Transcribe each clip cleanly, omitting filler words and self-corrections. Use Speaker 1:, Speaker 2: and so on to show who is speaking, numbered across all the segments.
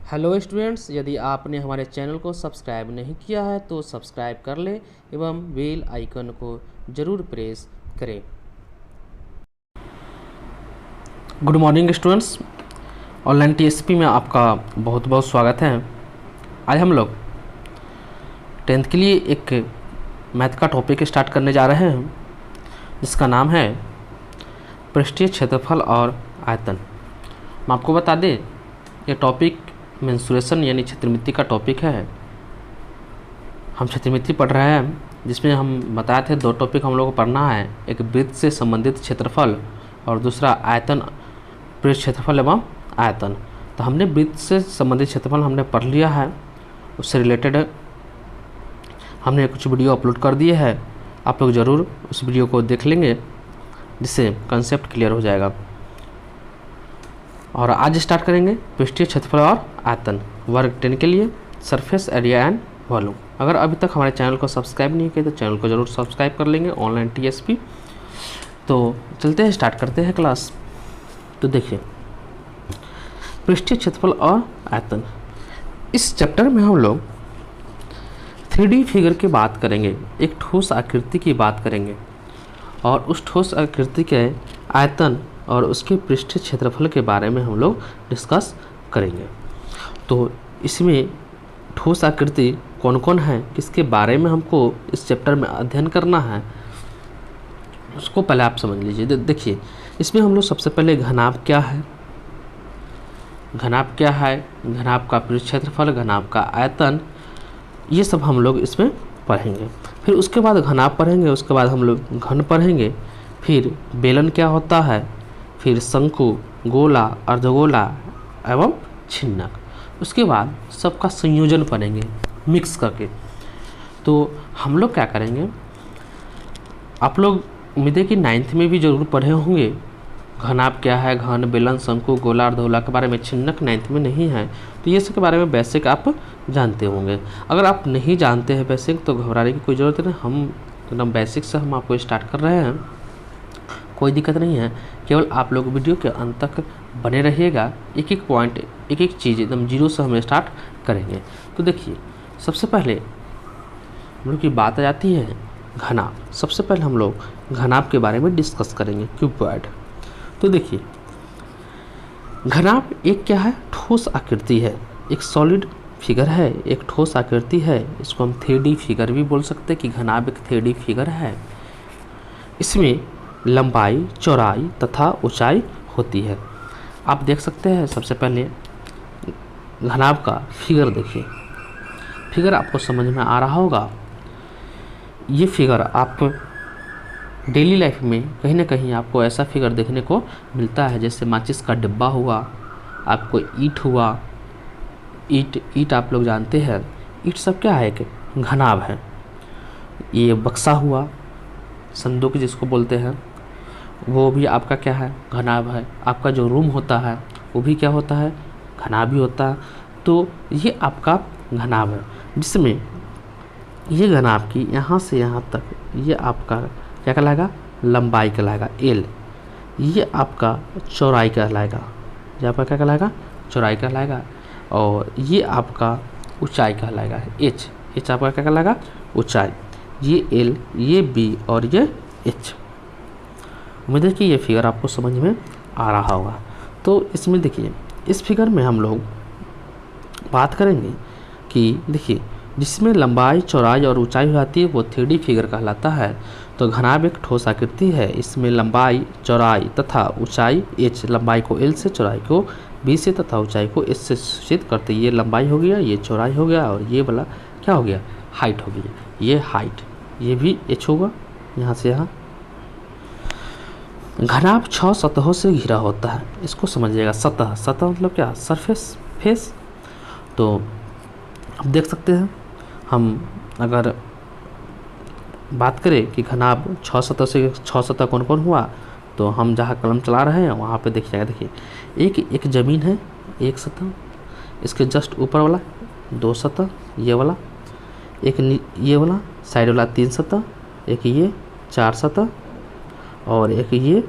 Speaker 1: Hello students, यदि आपने हमारे चैनल को सब्सक्राइब नहीं किया है तो सब्सक्राइब कर लें एवं बेल आइकन को ज़रूर प्रेस करें। Good morning students, online TSP में आपका बहुत बहुत स्वागत है। आज हम लोग 10th के लिए एक मैथ का टॉपिक स्टार्ट करने जा रहे हैं जिसका नाम है पृष्ठीय क्षेत्रफल और आयतन। हम आपको बता दें ये टॉपिक मेंसुरेशन यानी क्षेत्रमिति का टॉपिक है। हम क्षेत्रमिति पढ़ रहे हैं जिसमें हम बताए थे दो टॉपिक हम लोग को पढ़ना है, एक वृत्त से संबंधित क्षेत्रफल और दूसरा आयतन, पृष्ठ क्षेत्रफल एवं आयतन। तो हमने वृत्त से संबंधित क्षेत्रफल हमने पढ़ लिया है, उससे रिलेटेड हमने कुछ वीडियो अपलोड कर दिए हैं। आप लोग ज़रूर उस वीडियो को देख लेंगे जिससे कंसेप्ट क्लियर हो जाएगा। और आज स्टार्ट करेंगे पृष्ठीय क्षेत्रफल और आयतन वर्ग 10 के लिए, सरफेस एरिया एंड वॉल्यूम। अगर अभी तक हमारे चैनल को सब्सक्राइब नहीं किया तो चैनल को ज़रूर सब्सक्राइब कर लेंगे, ऑनलाइन टीएसपी। तो चलते हैं, स्टार्ट करते हैं क्लास। तो देखिए पृष्ठीय क्षेत्रफल और आयतन, इस चैप्टर में हम लोग 3D फिगर की बात करेंगे, एक ठोस आकृति की बात करेंगे और उस ठोस आकृति के आयतन और उसके पृष्ठीय क्षेत्रफल के बारे में हम लोग डिस्कस करेंगे। तो इसमें ठोस आकृति कौन कौन है, किसके बारे में हमको इस चैप्टर में अध्ययन करना है, उसको पहले आप समझ लीजिए। देखिए इसमें हम लोग सबसे पहले घनाभ क्या है, घनाभ क्या है, घनाभ का पृष्ठ क्षेत्रफल, घनाभ का आयतन, ये सब हम लोग इसमें पढ़ेंगे। फिर उसके बाद घनाभ पढ़ेंगे, उसके बाद हम लोग घन पढ़ेंगे, फिर बेलन क्या होता है, फिर शंकु, गोला, अर्धगोला एवं छिन्नक, उसके बाद सबका संयोजन पढ़ेंगे मिक्स करके। तो हम लोग क्या करेंगे, आप लोग उम्मीद है कि 9th में भी जरूर पढ़े होंगे घनाभ क्या है, घन, बेलन, शंकु, गोला, अर्धगोला के बारे में। छिन्नक 9th में नहीं है, तो ये सब के बारे में बेसिक आप जानते होंगे। अगर आप नहीं जानते हैं बेसिक तो घबराने की कोई ज़रूरत नहीं, हम एकदम बेसिक से हम आपको स्टार्ट कर रहे हैं, कोई दिक्कत नहीं है। केवल आप लोग वीडियो के अंत तक बने रहिएगा, एक एक पॉइंट, एक एक चीज़ एकदम जीरो से हम स्टार्ट करेंगे। तो देखिए सबसे पहले हम लोग की बात आ जाती है घनाभ। सबसे पहले हम लोग घनाभ के बारे में डिस्कस करेंगे, क्यूबॉइड। तो देखिए घनाभ एक क्या है, ठोस आकृति है, एक सॉलिड फिगर है, एक ठोस आकृति है। इसको हम 3D फिगर भी बोल सकते हैं कि घनाभ एक 3D फिगर है। इसमें लंबाई, चौड़ाई तथा ऊंचाई होती है। आप देख सकते हैं सबसे पहले घनाभ का फिगर देखिए, फिगर आपको समझ में आ रहा होगा। ये फिगर आप डेली लाइफ में कहीं ना कहीं आपको ऐसा फिगर देखने को मिलता है, जैसे माचिस का डिब्बा हुआ, आपको ईंट हुआ, ईंट आप लोग जानते हैं, ईंट सब क्या है कि घनाभ है। ये बक्सा हुआ, संदूक जिसको बोलते हैं, वो भी आपका क्या है, घनाभ है। आपका जो रूम होता है वो भी क्या होता है, घनाभ ही होता है। तो ये आपका घनाभ है, जिसमें ये घनाभ की यहाँ से यहाँ तक ये आपका क्या कहलाएगा, लंबाई कहलाएगा L। ये आपका चौड़ाई कहलाएगा, ये आपका क्या कहलाएगा, चौड़ाई कहलाएगा। और ये आपका ऊंचाई कहलाएगा H। H आपका क्या कहलाएगा, ऊंचाई। ये L, ये B और ये H। उम्मीद है कि ये फिगर आपको समझ में आ रहा होगा। तो इसमें देखिए इस फिगर में हम लोग बात करेंगे कि देखिए जिसमें लंबाई, चौड़ाई और ऊंचाई हो जाती है वो 3D फिगर कहलाता है। तो घनाभ एक ठोस आकृति है, इसमें लंबाई, चौड़ाई तथा ऊंचाई H, लंबाई को L से, चौड़ाई को B से तथा ऊंचाई को S से सूचित करते। ये लंबाई हो गया, ये चौड़ाई हो गया और ये वाला क्या हो गया, हाइट हो गई। ये हाइट, ये भी H होगा यहाँ से यहाँ। घनाभ 6 सतहों से घिरा होता है, इसको समझिएगा। सतह, सतह मतलब क्या, सरफेस, फेस। तो आप देख सकते हैं, हम अगर बात करें कि घनाभ 6 सतह से, 6 सतह कौन कौन हुआ, तो हम जहाँ कलम चला रहे हैं वहाँ पे देखिएगा। देखिए एक ज़मीन है, एक सतह, इसके जस्ट ऊपर वाला 2 सतह, ये वाला एक, ये वाला साइड वाला 3 सतह, एक ये 4 सतह और एक ये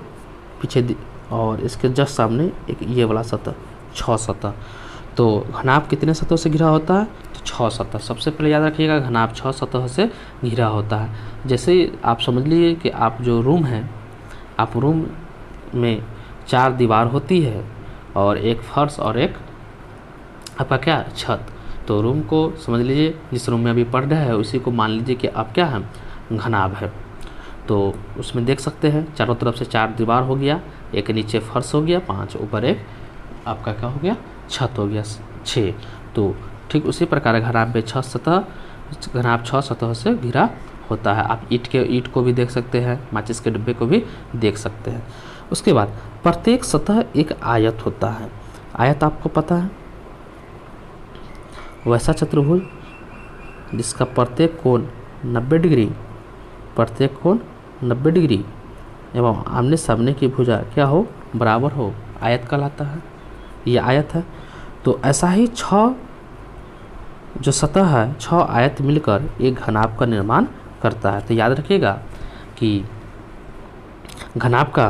Speaker 1: पीछे और इसके जस्ट सामने एक ये वाला सतह, 6 सतह। तो घनाभ कितने सतहों से घिरा होता है? तो 6 सतह। सबसे पहले याद रखिएगा घनाभ 6 सतहों से घिरा होता है। जैसे आप समझ लीजिए कि आप जो रूम है, आप रूम में 4 दीवार होती है और एक फर्श और एक आपका क्या छत। तो रूम को समझ लीजिए, जिस रूम में अभी पढ़ रहे हैं उसी को मान लीजिए कि आप क्या है, घनाभ है। तो उसमें देख सकते हैं चारों तरफ से 4 दीवार हो गया, एक नीचे फर्श हो गया 5, ऊपर एक आपका क्या हो गया, छत हो गया 6। तो ठीक उसी प्रकार घनाभ में 6 सतह, घनाभ 6 सतह से घिरा होता है। आप ईंट को भी देख सकते हैं, माचिस के डिब्बे को भी देख सकते हैं। उसके बाद प्रत्येक सतह एक आयत होता है। आयत आपको पता है, वैसा चतुर्भुज जिसका प्रत्येक कोण 90 डिग्री, प्रत्येक कोण 90 डिग्री एवं आमने सामने की भुजा क्या हो, बराबर हो, आयत कहलाता है। ये आयत है। तो ऐसा ही 6 जो सतह है, 6 आयत मिलकर एक घनाभ का निर्माण करता है। तो याद रखिएगा कि घनाभ का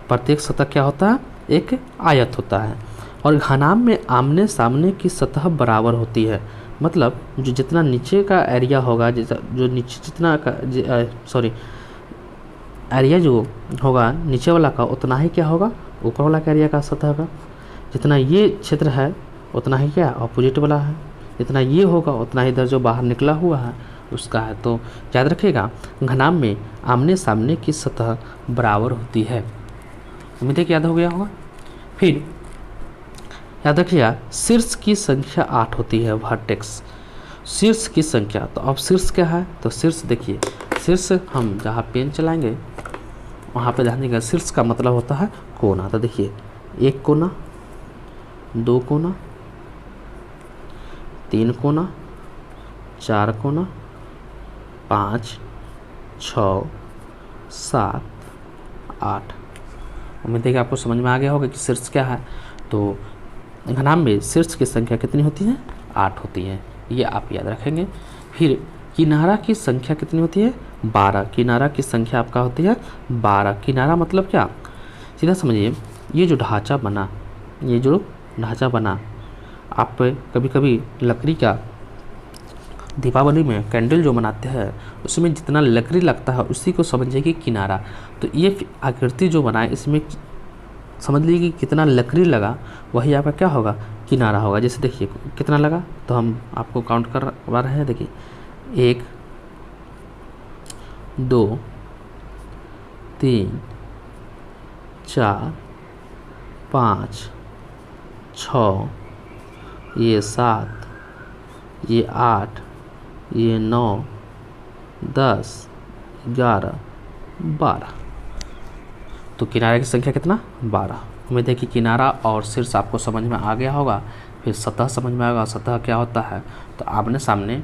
Speaker 1: प्रत्येक सतह क्या होता है, एक आयत होता है। और घनाभ में आमने सामने की सतह बराबर होती है। मतलब जो जितना नीचे का एरिया होगा, जो नीचे जितना का एरिया जो होगा नीचे वाला का, उतना ही क्या होगा, ऊपर वाला का एरिया का सतह का। जितना ये क्षेत्र है उतना ही क्या अपोजिट वाला है, जितना ये होगा उतना ही इधर जो बाहर निकला हुआ है उसका है। तो याद रखिएगा घनाभ में आमने सामने की सतह बराबर होती है। उम्मीद है कि याद हो गया होगा। फिर याद रखिएगा शीर्ष की संख्या 8 होती है, वर्टेक्स शीर्ष की संख्या। तो अब शीर्ष क्या है, तो शीर्ष देखिए, शीर्ष हम जहाँ पेन चलाएंगे वहाँ पे ध्यान देंगे, शीर्ष का मतलब होता है कोना। तो देखिए 1 कोना, 2 कोना, 3 कोना, 4 कोना, 5, 6, 7, 8। उम्मीद है कि आपको समझ में आ गया होगा कि शीर्ष क्या है। तो घनाभ में शीर्ष की संख्या कितनी होती है, 8 होती है, ये आप याद रखेंगे। फिर किनारा की संख्या कितनी होती है, 12। किनारा की संख्या आपका होती है 12। किनारा मतलब क्या, सीधा समझिए, ये जो ढांचा बना, आप कभी कभी लकड़ी का दीपावली में कैंडल जो बनाते हैं उसमें जितना लकड़ी लगता है उसी को समझिए कि किनारा। तो ये आकृति जो बना है इसमें समझ लीजिए कि कितना लकड़ी लगा, वही आपका क्या होगा, किनारा होगा। जैसे देखिए कितना लगा, तो हम आपको काउंट करवा रहे हैं। देखिए 1, 2, 3, 4, 5, 6, ये 7, ये 8, ये 9, 10, 11, 12। तो किनारे की संख्या कितना, 12। उम्मीद है कि किनारा और शीर्ष आपको समझ में आ गया होगा। फिर सतह समझ में आएगा, सतह क्या होता है, तो आमने सामने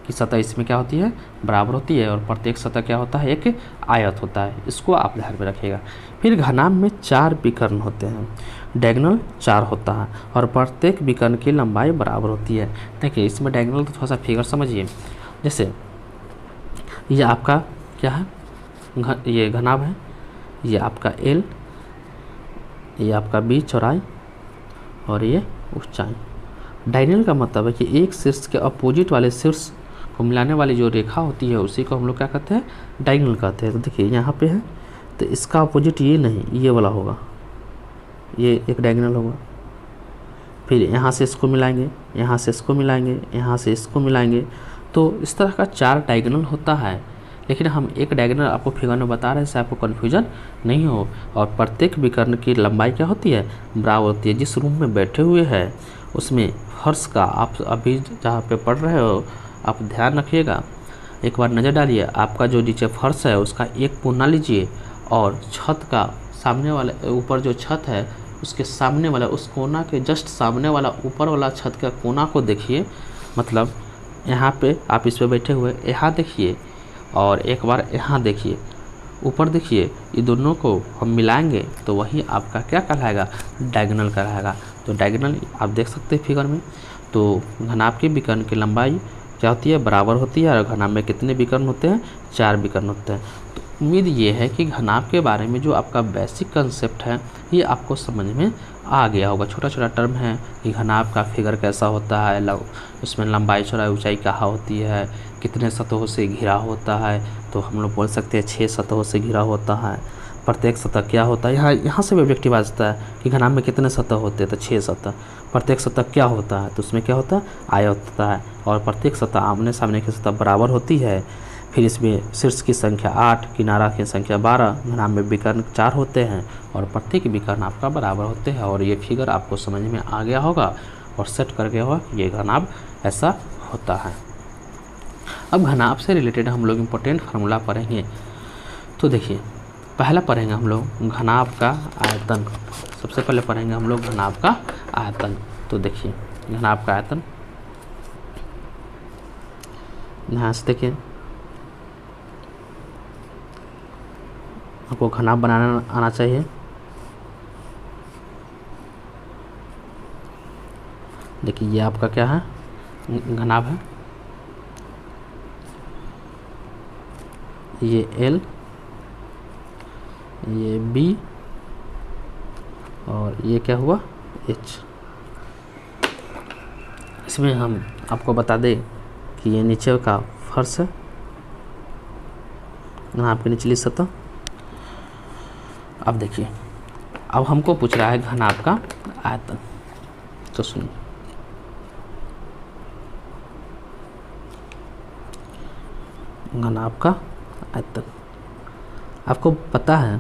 Speaker 1: की सतह इसमें क्या होती है, बराबर होती है। और प्रत्येक सतह क्या होता है, एक आयत होता है। इसको आप ध्यान में रखिएगा। फिर घनाभ में 4 विकर्ण होते हैं, डायगोनल 4 होता है और प्रत्येक विकर्ण की लंबाई बराबर होती है। देखिए इसमें डायगोनल तो थोड़ा सा फिगर समझिए। जैसे ये आपका क्या है, ये घनाभ है, ये आपका L, ये आपका B चौड़ाई और ये ऊंचाई। डायगोनल का मतलब है कि एक शीर्ष के अपोजिट वाले शीर्ष को मिलाने वाली जो रेखा होती है उसी को हम लोग क्या कहते हैं, डायगोनल कहते हैं। तो देखिए यहाँ पे है, तो इसका अपोजिट ये नहीं, ये वाला होगा, ये एक डायगोनल होगा। फिर यहाँ से इसको मिलाएंगे, यहाँ से इसको मिलाएंगे, यहाँ से इसको मिलाएंगे। तो इस तरह का 4 डायगोनल होता है। लेकिन हम एक डायगोनल आपको फिगर में बता रहे हैं, इससे आपको कन्फ्यूजन नहीं हो। और प्रत्येक विकर्ण की लंबाई क्या होती है, बराबर होती है। जिस रूम में बैठे हुए हैं उसमें फर्श का, आप अभी जहाँ पे पढ़ रहे हो आप ध्यान रखिएगा, एक बार नज़र डालिए। आपका जो नीचे फर्श है उसका एक कोना लीजिए और छत का सामने वाला, ऊपर जो छत है उसके सामने वाला, उस कोना के जस्ट सामने वाला ऊपर वाला छत का कोना को देखिए। मतलब यहाँ पे आप इस पे बैठे हुए, यहाँ देखिए और एक बार यहाँ देखिए, ऊपर देखिए। ये दोनों को हम मिलाएंगे तो वही आपका क्या कहलाएगा, डायगोनल कहलाएगा। तो डायगोनल आप देख सकते हैं फिगर में। तो घनाभ के विकर्ण की लंबाई क्या होती है, बराबर होती है। और घनाभ में कितने विकर्ण होते हैं, 4 विकर्ण होते हैं। तो उम्मीद ये है कि घनाभ के बारे में जो आपका बेसिक कंसेप्ट है ये आपको समझ में आ गया होगा। छोटा छोटा टर्म है कि घनाभ का फिगर कैसा होता है, उसमें लंबाई चौड़ाई ऊंचाई कहाँ होती है, कितने सतहों से घिरा होता है, तो हम लोग बोल सकते हैं 6 सतहों से घिरा होता है। प्रत्येक सतह क्या होता है, यहाँ से भी ऑब्जेक्टिव आ जाता है कि घनाभ में कितने सतह होते हैं, तो 6 सतह। प्रत्येक सतह क्या होता है, तो उसमें क्या होता है, आयत होता है, और प्रत्येक सतह आमने सामने की सतह बराबर होती है। फिर इसमें शीर्ष की संख्या 8, किनारा की संख्या 12, घनाभ में विकर्ण 4 होते हैं और प्रत्येक विकर्ण आपका बराबर होते हैं। और ये फिगर आपको समझ में आ गया होगा और सेट कर गया होगा ये घनाभ ऐसा होता है। अब घनाभ से रिलेटेड हम लोग इम्पोर्टेंट फार्मूला पढ़ेंगे। तो देखिए, पहला पढ़ेंगे हम लोग घनाभ का आयतन। सबसे पहले पढ़ेंगे हम लोग घनाभ का आयतन। तो देखिए घनाभ का आयतन, यहाँ से देखिए आपको घनाभ बनाना आना चाहिए। देखिए ये आपका क्या है, घनाभ है, ये L, ये B और ये क्या हुआ H। इसमें हम आपको बता दें कि ये नीचे का फर्श है, घनाभ की निचली सतह। अब देखिए, अब हमको पूछ रहा है घनाभ का आयतन। तो सुनिए, घनाभ का आयतन, आपको पता है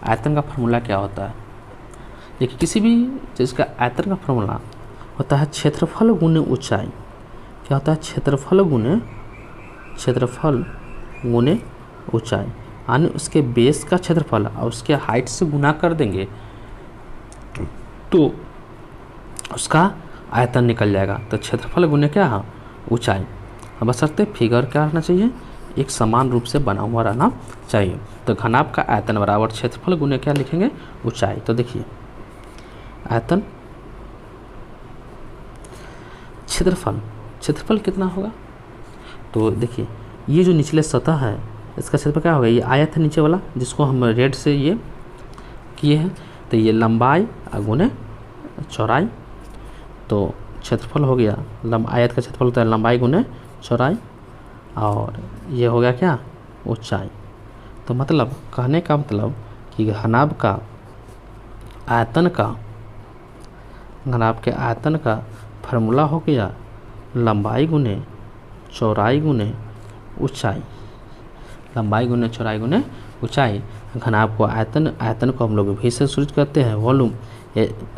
Speaker 1: आयतन का फार्मूला क्या होता है। देखिए किसी भी चीज़ का आयतन का फार्मूला होता है क्षेत्रफल गुने ऊंचाई। क्या होता है, क्षेत्रफल गुने ऊंचाई, यानी उसके बेस का क्षेत्रफल और उसके हाइट से गुना कर देंगे तो उसका आयतन निकल जाएगा। तो क्षेत्रफल गुने क्या है, ऊंचाई। अब बशर्ते फिगर क्या रहना चाहिए, एक समान रूप से बना हुआ रहना चाहिए। तो घनाभ का आयतन बराबर क्षेत्रफल गुने क्या लिखेंगे, ऊंचाई। तो देखिए आयतन क्षेत्रफल कितना होगा, तो देखिए ये जो निचले सतह है इसका क्षेत्रफल क्या होगा, ये आयत है नीचे वाला जिसको हम रेड से ये किए हैं। तो ये लंबाई गुने चौड़ाई, तो क्षेत्रफल हो गया, आयत का क्षेत्रफल होता है लंबाई गुने चौड़ाई, और ये हो गया क्या, ऊंचाई। तो मतलब कहने का मतलब कि घनाभ के आयतन का फार्मूला हो गया लंबाई गुने चौड़ाई गुने ऊंचाई, लंबाई गुने चौड़ाई गुने ऊंचाई। घनाभ को आयतन को हम लोग भी से सूचित करते हैं, वॉल्यूम,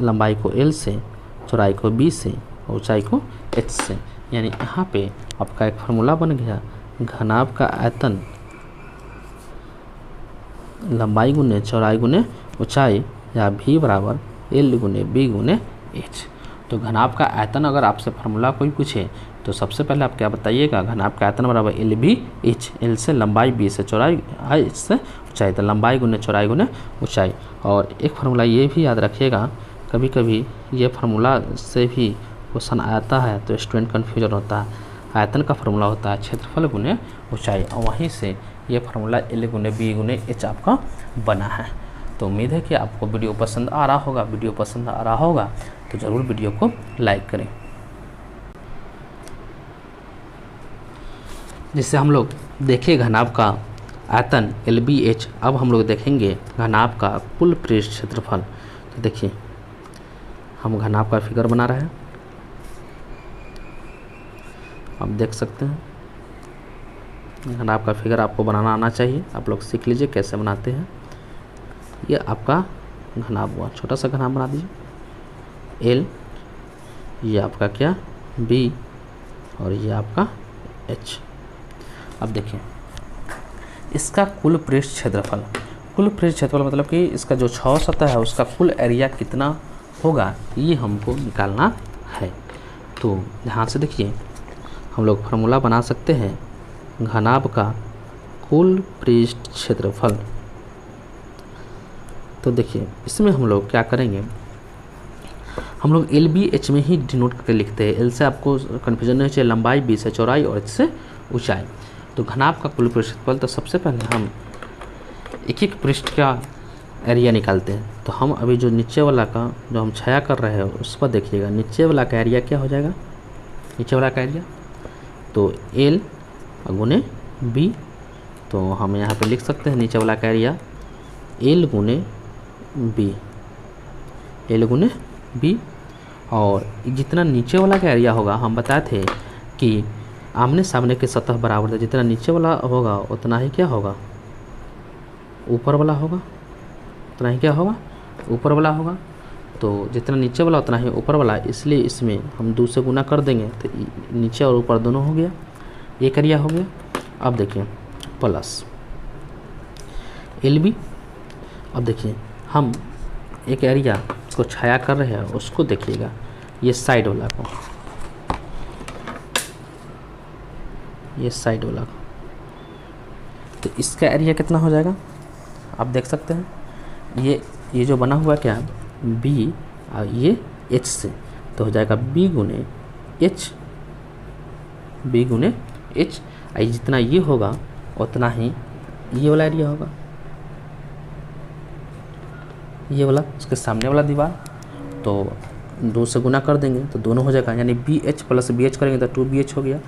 Speaker 1: लंबाई को L से, चौड़ाई को B से, ऊंचाई को H से। यानी यहाँ पे आपका एक फार्मूला बन गया, घनाभ का आयतन लंबाई गुने चौड़ाई गुने ऊंचाई, या V बराबर L गुने B गुने H। तो घनाभ का आयतन अगर आपसे फार्मूला कोई पूछे तो सबसे पहले आप क्या बताइएगा, घनाभ का आयतन बराबर LB/H, L से लंबाई, B से चौड़ाई, H से ऊंचाई। तो लंबाई गुने चौड़ाई गुने ऊंचाई। और एक फार्मूला ये भी याद रखिएगा, कभी कभी ये फार्मूला से भी क्वेश्चन आता है तो स्टूडेंट कन्फ्यूजन होता है। आयतन का फार्मूला होता है क्षेत्रफल गुने ऊंचाई, और वहीं से ये फार्मूला L गुने B गुने H आपका बना है। तो उम्मीद है कि आपको वीडियो पसंद आ रहा होगा। वीडियो पसंद आ रहा होगा तो ज़रूर वीडियो को लाइक करें। जिससे हम लोग देखें घनाभ का आयतन LBH। अब हम लोग देखेंगे घनाभ का कुल पृष्ठ क्षेत्रफल। तो देखिए हम घनाभ का फिगर बना रहे हैं, आप देख सकते हैं। घनाभ का फिगर आपको बनाना आना चाहिए, आप लोग सीख लीजिए कैसे बनाते हैं। ये आपका घनाभ हुआ, छोटा सा घनाभ बना दीजिए L, ये आपका क्या B, और ये आपका H। अब देखिए इसका कुल पृष्ठ क्षेत्रफल, मतलब कि इसका जो 6 सतह है उसका कुल एरिया कितना होगा ये हमको निकालना है। तो यहाँ से देखिए हम लोग फार्मूला बना सकते हैं घनाभ का कुल पृष्ठ क्षेत्रफल। तो देखिए इसमें हम लोग क्या करेंगे, हम लोग LBH में ही डिनोट करके लिखते हैं। L से आपको कन्फ्यूजन नहीं चाहिए, लंबाई, B से चौड़ाई और H से ऊंचाई। तो घनाभ का कुल पृष्ठ क्षेत्रफल, तो सबसे पहले हम एक एक पृष्ठ का एरिया निकालते हैं। तो हम अभी जो नीचे वाला का जो हम छाया कर रहे हैं उस पर देखिएगा, नीचे वाला का एरिया क्या हो जाएगा, नीचे वाला का एरिया तो एल गुने बी। तो हम यहाँ पे लिख सकते हैं नीचे वाला का एरिया एल गुने बी, एल गुने बी। और जितना नीचे वाला का एरिया होगा, हम बताए थे कि आमने सामने के सतह बराबर है, जितना नीचे वाला होगा उतना ही क्या होगा, ऊपर वाला होगा, उतना ही क्या होगा, ऊपर वाला होगा। तो जितना नीचे वाला उतना ही ऊपर वाला, इसलिए इसमें हम 2 से गुना कर देंगे तो नीचे और ऊपर दोनों हो गया, एक एरिया हो गया। अब देखिए प्लस एल बी। अब देखिए हम एक एरिया को छाया कर रहे हैं, उसको देखिएगा, ये साइड वाला को, ये साइड वाला को, तो इसका एरिया कितना हो जाएगा आप देख सकते हैं। ये जो बना हुआ क्या है बी और ये एच से, तो हो जाएगा बी गुने एच, बी गुने एच। जितना ये होगा उतना ही ये वाला एरिया होगा, ये वाला उसके सामने वाला दीवार। तो 2 से गुना कर देंगे तो दोनों हो जाएगा, यानी B H plus B H करेंगे तो 2BH हो गया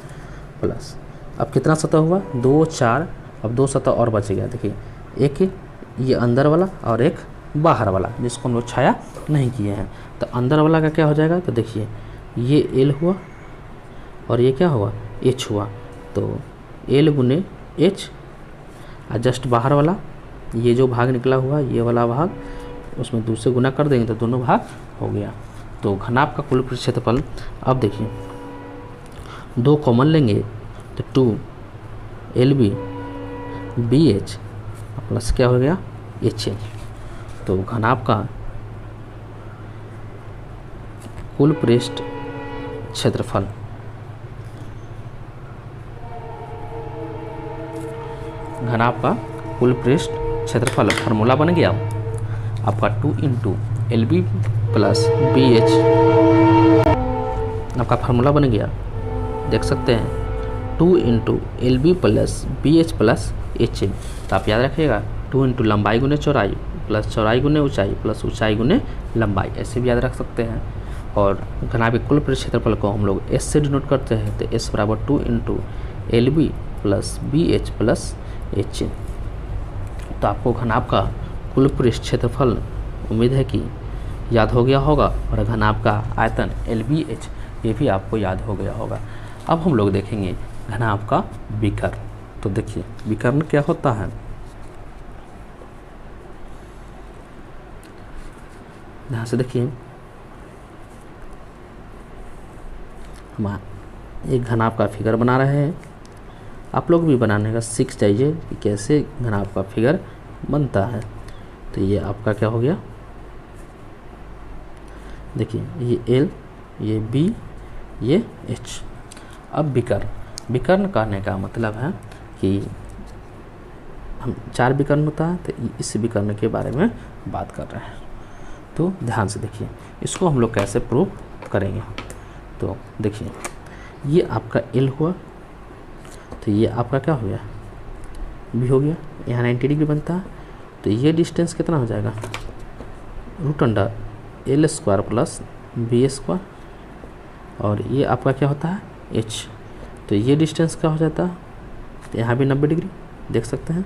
Speaker 1: प्लस। अब कितना सतह हुआ 2 4, अब 2 सतह और बच गया। देखिए एक ये अंदर वाला और एक बाहर वाला, जिसको हम लोग छाया नहीं किए हैं। तो अंदर वाला का क्या हो जाएगा, तो देखिए ये एल हुआ और ये क्या हुआ एच हुआ, तो एल गुने एच। और जस्ट बाहर वाला ये जो भाग निकला हुआ ये वाला भाग, उसमें 2 से गुना कर देंगे तो दोनों भाग हो गया। तो घनाभ का कुल क्षेत्रफल, अब देखिए 2 कॉमन लेंगे तो 2 LB प्लस क्या हो गया HL। तो घनाभ का कुल पृष्ठ क्षेत्रफल घनाभ का कुल पृष्ठ क्षेत्रफल फार्मूला बन गया आपका 2 × LB प्लस BH, आपका फार्मूला बन गया, देख सकते हैं 2 × LB plus BH plus HL। तो आप याद रखिएगा 2 × लंबाई गुने चौड़ाई प्लस चौड़ाई गुने ऊंचाई प्लस ऊंचाई गुने लंबाई, ऐसे भी याद रख सकते हैं। और घनाभ के कुल पृष्ठ क्षेत्रफल को हम लोग S से डिनोट करते हैं, तो S बराबर 2 × LB plus BH plus HL। तो आपको घनाभ का कुल पृष्ठ क्षेत्रफल उम्मीद है कि याद हो गया होगा, और घनाभ का आयतन LBH ये भी आपको याद हो गया होगा। अब हम लोग देखेंगे घनाभ का विकर्ण। तो देखिए विकर्ण क्या होता है, ध्यान से देखिए, हम एक घनाभ का फिगर बना रहे हैं, आप लोग भी बनाने का सीख जाइए कि कैसे घनाभ का फिगर बनता है। तो ये आपका क्या हो गया, देखिए ये L, ये B, ये H। अब विकर्ण कहने का मतलब है कि हम 4 विकर्ण होता है, तो इस विकर्ण के बारे में बात कर रहे हैं। तो ध्यान से देखिए इसको हम लोग कैसे प्रूव करेंगे। तो देखिए ये आपका L हुआ, तो ये आपका क्या हो गया B हो गया, यहाँ 90 डिग्री बनता है। तो ये डिस्टेंस कितना हो जाएगा √L² प्लस B², और ये आपका क्या होता है H। तो ये डिस्टेंस क्या हो जाता है, तो यहाँ भी 90 डिग्री देख सकते हैं।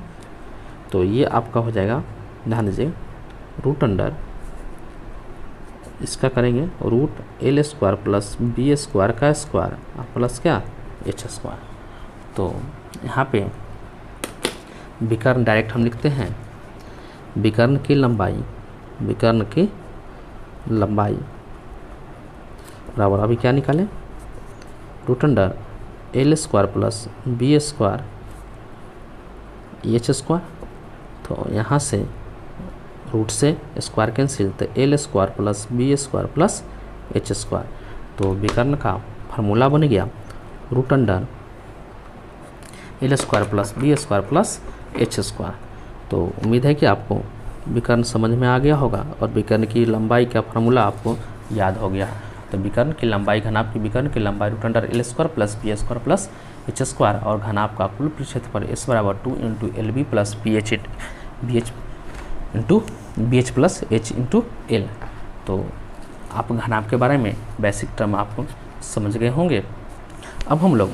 Speaker 1: तो ये आपका हो जाएगा, ध्यान दीजिए √ इसका करेंगे √L² प्लस B² का स्क्वायर प्लस क्या H²। तो यहाँ पे विकर्ण डायरेक्ट हम लिखते हैं, विकर्ण की लंबाई बराबर, अभी क्या निकालें √L² प्लस B² H²। तो यहाँ से रूट से स्क्वायर कैंसिल, तो L² plus B² plus H²। तो विकर्ण का फार्मूला बन गया √L² plus B² plus H²। तो उम्मीद है कि आपको विकर्ण समझ में आ गया होगा, और विकर्ण की लंबाई का फार्मूला आपको याद हो गया। तो विकर्ण की लंबाई, घनाभ की विकर्ण की लंबाई √L² plus B² plus H², और घनाभ का कुल क्षेत्रफल S बराबर 2 × LB plus BH BH into BH plus H into L। तो आप घनाभ के बारे में बेसिक टर्म आप समझ गए होंगे। अब हम लोग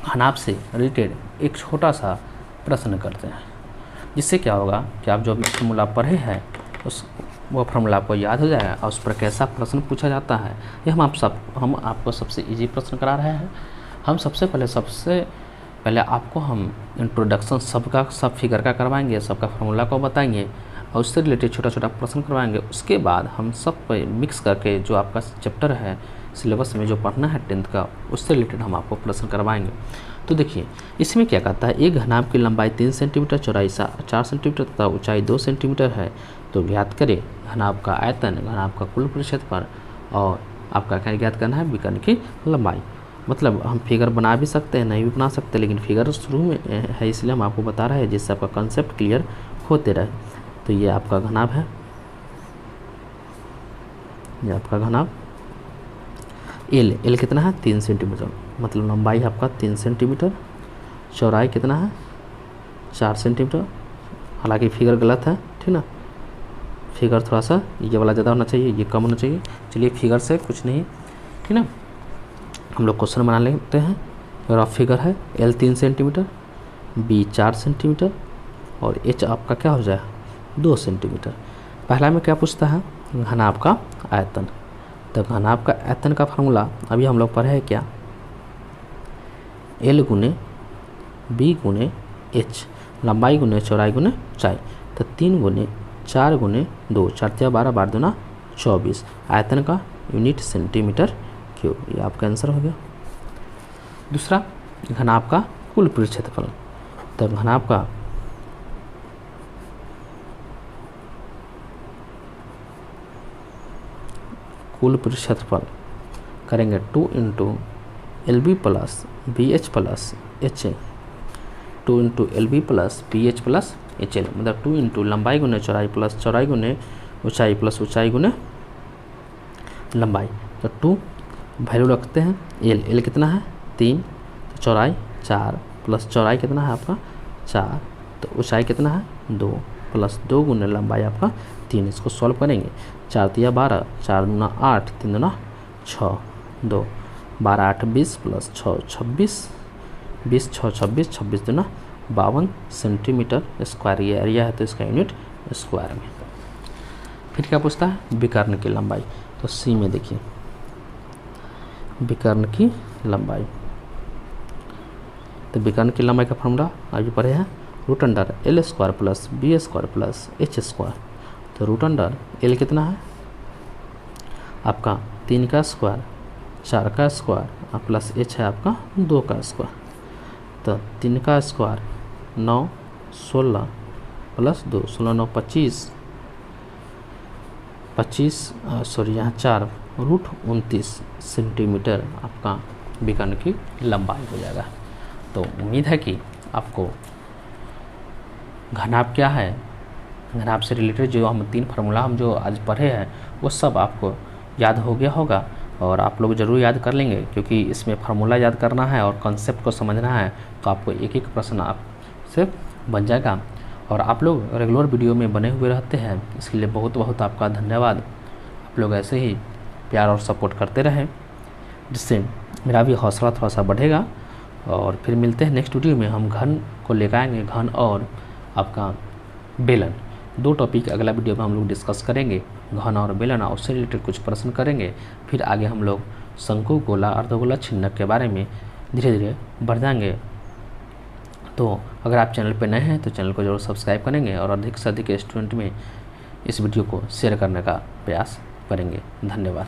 Speaker 1: घनाभ से रिलेटेड एक छोटा सा प्रश्न करते हैं, जिससे क्या होगा कि आप जो भी फॉर्मूला पढ़े हैं वो फार्मूला आपको याद हो जाएगा और उस पर कैसा प्रश्न पूछा जाता है ये हम आपको सबसे इजी प्रश्न करा रहे हैं। हम सबसे पहले आपको हम इंट्रोडक्शन सब फिगर का करवाएंगे, सबका फार्मूला को बताएंगे और उससे रिलेटेड छोटा छोटा प्रश्न करवाएंगे। उसके बाद हम सब पे मिक्स करके जो आपका चैप्टर है सिलेबस में जो पढ़ना है 10th का, उससे रिलेटेड हम आपको प्रश्न करवाएंगे। तो देखिए इसमें क्या कहता है, एक घनाभ की लंबाई 3 सेंटीमीटर, चौड़ाई 4 सेंटीमीटर तथा ऊंचाई 2 सेंटीमीटर है। तो ज्ञात करें घनाभ का आयतन, घनाभ का कुल क्षेत्रफल और आपका क्या ज्ञात करना है, विकर्ण की लंबाई। मतलब हम फिगर बना भी सकते हैं, नहीं भी बना सकते, लेकिन फिगर शुरू में है इसलिए हम आपको बता रहे हैं जिससे आपका कंसेप्ट क्लियर होते रहे। तो ये आपका घनाभ है, ये आपका घनाभ एल कितना है 3 सेंटीमीटर, मतलब लंबाई आपका 3 सेंटीमीटर, चौड़ाई कितना है 4 सेंटीमीटर। हालांकि फिगर गलत है, ठीक ना, फिगर थोड़ा सा ये वाला ज़्यादा होना चाहिए, ये कम होना चाहिए। चलिए फिगर से कुछ नहीं, ठीक ना, हम लोग क्वेश्चन बना लेते हैं। रफ फिगर है L 3 सेंटीमीटर, B 4 सेंटीमीटर और H आपका क्या हो जाए 2 सेंटीमीटर। पहला में क्या पूछता है, घनाभ का आयतन। तो घनाभ का आयतन का फार्मूला अभी हम लोग पढ़े हैं क्या, L गुने B गुने H, लंबाई गुने चौड़ाई गुने ऊंचाई। तो 3 गुने 4 गुने 2, 4 × 12, 12 दूना 24, आयतन का यूनिट सेंटीमीटर क्यूब। ये आपका आंसर हो गया। दूसरा घनाभ का कुल क्षेत्रफल। तो घनाभ का कुल क्षेत्रफल करेंगे 2 × LB plus BH plus HA, 2 × LB plus BH plus HL, मतलब 2 × लंबाई गुने चौड़ाई प्लस चौड़ाई गुने ऊंचाई प्लस ऊंचाई गुने लंबाई। तो 2 वैल्यू रखते हैं, L कितना है 3, तो चौड़ाई 4 प्लस चौड़ाई कितना है आपका 4, तो ऊंचाई कितना है 2 प्लस 2 गुने लंबाई आपका 3। इसको सॉल्व करेंगे, 4 × 12, 4 दूना 8, 3 दूना 6, 2 12 8 20 प्लस 6 26, 20 6 26, 26 दूना 52 सेंटीमीटर स्क्वायर। ये एरिया है तो इसका यूनिट स्क्वायर में। फिर क्या पूछता है, विकर्ण की लंबाई। तो सी में देखिए विकर्ण की लंबाई। तो विकर्ण की लंबाई का फॉर्मूला अभी पढ़े हैं, √L² plus B² plus H²। तो √L कितना है आपका 3 का स्क्वायर, 4 का स्क्वायर प्लस H है आपका 2 का स्क्वायर। तो 3 का स्क्वायर 9 16 प्लस 2 16 9 25 सॉरी यहाँ 4 √29 सेंटीमीटर आपका विकर्ण की लंबाई हो जाएगा। तो उम्मीद है कि आपको घनाभ क्या है, घनाभ से रिलेटेड जो हम 3 फार्मूला हम जो आज पढ़े हैं वो सब आपको याद हो गया होगा और आप लोग ज़रूर याद कर लेंगे, क्योंकि इसमें फार्मूला याद करना है और कॉन्सेप्ट को समझना है। तो आपको एक एक प्रश्न आपसे बन जाएगा और आप लोग रेगुलर वीडियो में बने हुए रहते हैं, इसके लिए बहुत बहुत आपका धन्यवाद। आप लोग ऐसे ही प्यार और सपोर्ट करते रहें, जिससे मेरा भी हौसला थोड़ा सा बढ़ेगा। और फिर मिलते हैं नेक्स्ट वीडियो में, हम घन को लेकर आएंगे, घन और आपका बेलन, 2 टॉपिक अगला वीडियो में हम लोग डिस्कस करेंगे। घन और बेलन और उससे रिलेटेड कुछ प्रश्न करेंगे। फिर आगे हम लोग शंकु, गोला, अर्धगोला, छिन्नक के बारे में धीरे धीरे बढ़ जाएंगे। तो अगर आप चैनल पर नए हैं तो चैनल को जरूर सब्सक्राइब करेंगे और अधिक से अधिक स्टूडेंट में इस वीडियो को शेयर करने का प्रयास करेंगे। धन्यवाद।